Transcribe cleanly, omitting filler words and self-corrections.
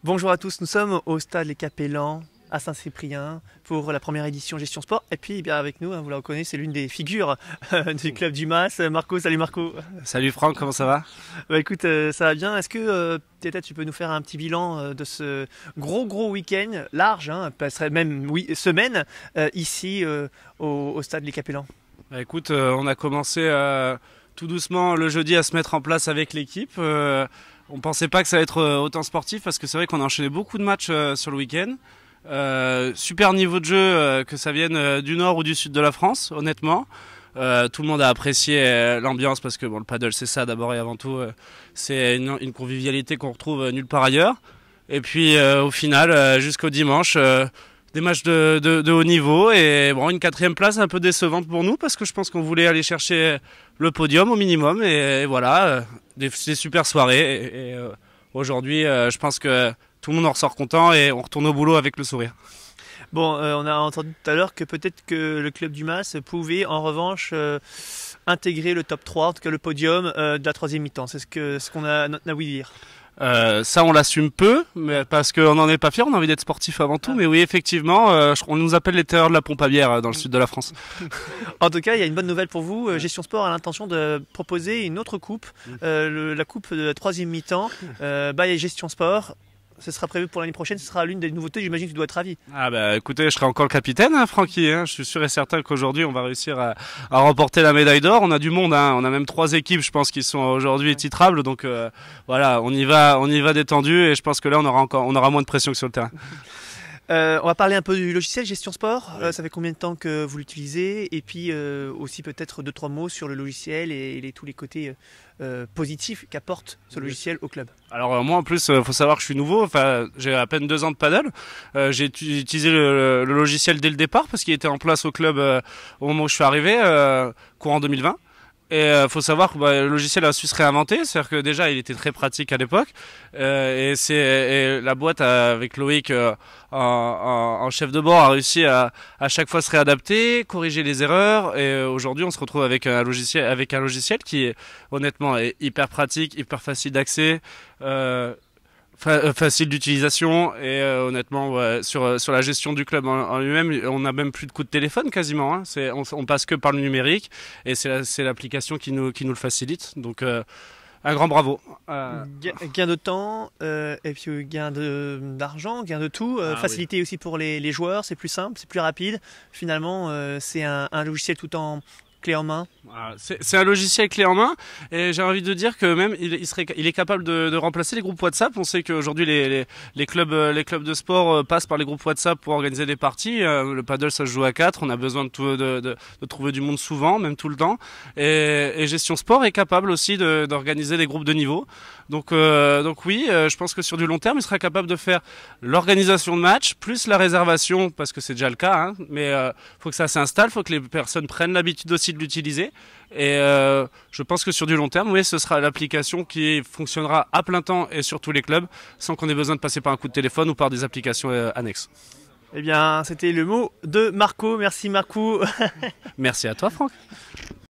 Bonjour à tous, nous sommes au stade Les Capellans à Saint-Cyprien pour la première édition Gestion Sport. Et puis bien avec nous, vous la reconnaissez, c'est l'une des figures du club du MAS, Marco. Salut Marco. Salut Franck, comment ça va? Bah écoute, ça va bien. Est-ce que peut-être tu peux nous faire un petit bilan de ce gros week-end large, passerait même semaine, ici au stade Les Capellans? Bah, écoute, on a commencé tout doucement le jeudi à se mettre en place avec l'équipe. On pensait pas que ça allait être autant sportif parce que c'est vrai qu'on a enchaîné beaucoup de matchs sur le week-end. Super niveau de jeu, que ça vienne du nord ou du sud de la France, honnêtement. Tout le monde a apprécié l'ambiance parce que bon, le paddle c'est ça d'abord et avant tout. C'est une convivialité qu'on retrouve nulle part ailleurs. Et puis au final, jusqu'au dimanche, des matchs de haut niveau et bon, une quatrième place un peu décevante pour nous parce que je pense qu'on voulait aller chercher le podium au minimum et voilà, des super soirées et aujourd'hui je pense que tout le monde en ressort content et on retourne au boulot avec le sourire. Bon, on a entendu tout à l'heure que peut-être que le club du MAS pouvait en revanche intégrer le top 3, en tout cas le podium de la troisième mi-temps. C'est ce qu'on a ouï dire. Ça on l'assume peu, mais parce qu'on n'en est pas fier, on a envie d'être sportif avant tout. Mais oui, effectivement, on nous appelle les terreurs de la pompe à bière dans le sud de la France. En tout cas, il y a une bonne nouvelle pour vous. Gestion Sport a l'intention de proposer une autre coupe, la coupe de la troisième mi-temps, by Gestion Sport. Ce sera prévu pour l'année prochaine, ce sera l'une des nouveautés, j'imagine que tu dois être ravi. Ah bah écoutez, je serai encore le capitaine, Francky. Je suis sûr et certain qu'aujourd'hui on va réussir à remporter la médaille d'or. On a du monde, on a même 3 équipes, je pense, qui sont aujourd'hui titrables. Donc voilà, on y va détendu et je pense que là on aura moins de pression que sur le terrain. On va parler un peu du logiciel Gestion Sport. Ça fait combien de temps que vous l'utilisez? Et puis aussi peut-être 2-3 mots sur le logiciel et tous les côtés positifs qu'apporte ce logiciel au club. Alors moi en plus, faut savoir que je suis nouveau. Enfin, j'ai à peine 2 ans de paddle. J'ai utilisé le logiciel dès le départ parce qu'il était en place au club au moment où je suis arrivé, courant 2020. Et faut savoir que le logiciel a su se réinventer, c'est-à-dire que déjà il était très pratique à l'époque et la boîte avec Loïc en chef de bord a réussi à chaque fois se réadapter, corriger les erreurs et aujourd'hui on se retrouve avec un logiciel qui est honnêtement est hyper pratique, hyper facile d'accès. Facile d'utilisation et honnêtement sur la gestion du club en lui-même, on n'a même plus de coup de téléphone quasiment. On passe que par le numérique et c'est l'application qui nous le facilite. Donc un grand bravo. Gain de temps et puis gain d'argent, gain de tout, facilité aussi pour les joueurs, c'est plus simple, c'est plus rapide. Finalement, c'est un logiciel tout en clé en main. C'est un logiciel clé en main et j'ai envie de dire que même il est capable de remplacer les groupes WhatsApp. On sait qu'aujourd'hui les clubs de sport passent par les groupes WhatsApp pour organiser des parties. Le paddle ça se joue à 4, on a besoin de trouver du monde souvent, même tout le temps. Et Gestion Sport est capable aussi d'organiser des groupes de niveau. Donc oui, je pense que sur du long terme, il sera capable de faire l'organisation de match plus la réservation parce que c'est déjà le cas. Mais faut que ça s'installe, faut que les personnes prennent l'habitude aussi de l'utiliser. Et je pense que sur du long terme, oui, ce sera l'application qui fonctionnera à plein temps et sur tous les clubs sans qu'on ait besoin de passer par un coup de téléphone ou par des applications annexes. Eh bien, c'était le mot de Marco. Merci Marco. Merci à toi Franck.